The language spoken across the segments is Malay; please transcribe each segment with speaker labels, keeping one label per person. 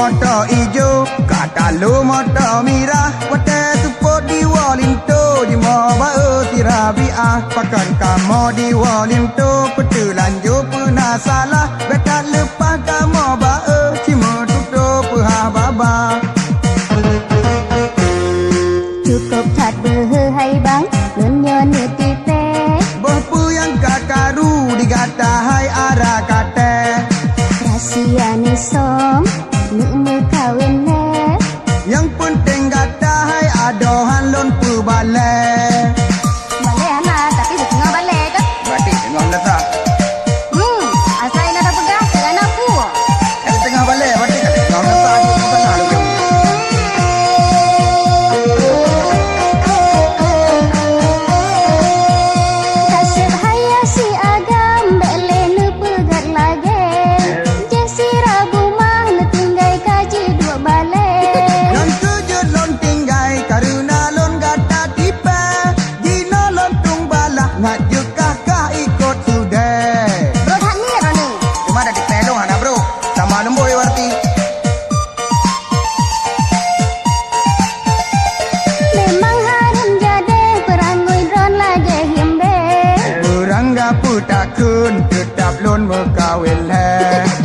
Speaker 1: motor ijo, kata lu motor mirah, wate support di walinto, di moba tirabiah, pakan kamu di walinto, petu lanjut pernah salah, bekat lepas kamu cima tutup baba.
Speaker 2: Cukup tak berhai bang, dunia neti pe.
Speaker 1: Bopu yang kakaru digata hai arah kata.
Speaker 2: Rahsia ni som, nuk kawin le.
Speaker 1: Yang penting kata hai adohan lon pu balai.
Speaker 2: Balai anak, tapi setengah balai kan?
Speaker 1: Berarti tengah letak.
Speaker 2: Asal nak dah pegang, jangan aku.
Speaker 1: Kalau tengah balai, berarti kan tengah letak. Takun tetap lon berkawin le.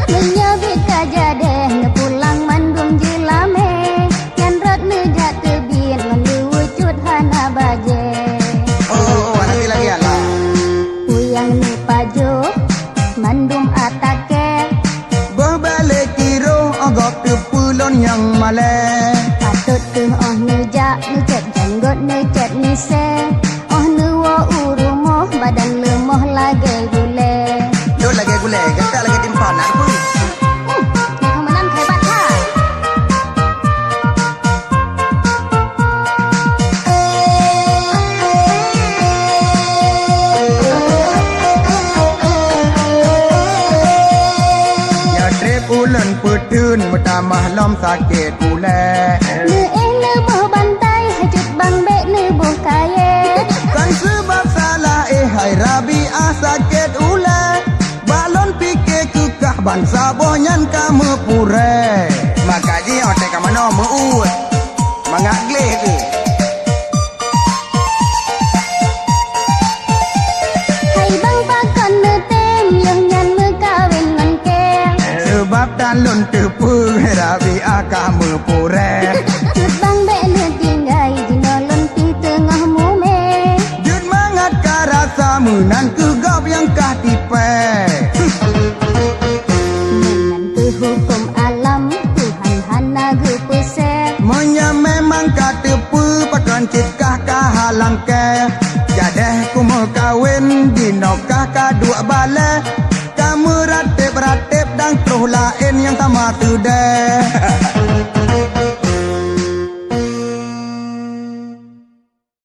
Speaker 2: Menyabit kajadeh pulang mandum jelame. Yang rot nejat tebin mendu wujud hana baje.
Speaker 1: Nanti lagi ala.
Speaker 2: Uyang ni pajo mandum atake.
Speaker 1: Berbalik kiro agak tepulon yang male.
Speaker 2: Patut ke nejak nejat janggut nejat nise. Nuwa urumoh badan lemoh lagi gule.
Speaker 1: Lo lagi gule, kita lagi timpan nak pun.
Speaker 2: Yang menang hebat ha.
Speaker 1: Ya trip ulen petun bertambah lom sakit ule.
Speaker 2: Lebuh bantai hajut bang bek lebuh kaya.
Speaker 1: Kan sebab salah hai Rabiah sakit ulah. Balon fikir kekah bangsa bonyan kamu pure. Maka je otak kamu no muut. Mangak gleh ke.
Speaker 2: Hai bang pakon netem yang nyan mekawin ngan ke.
Speaker 1: Sebab talon tepu Rabiah kamu pure.
Speaker 2: Bang bek ne tinggai jinolon pi tengah mume.
Speaker 1: Rasa menan kegap yang kah tipe.
Speaker 2: Menantu hukum alam Tuhan hana gepese.
Speaker 1: Menya memang kata pu pakan citkah kahalang ke. Jadeh ku mau kawin dinokah kadua bala. Kamu ratip-ratip dan terus lain yang sama sudah.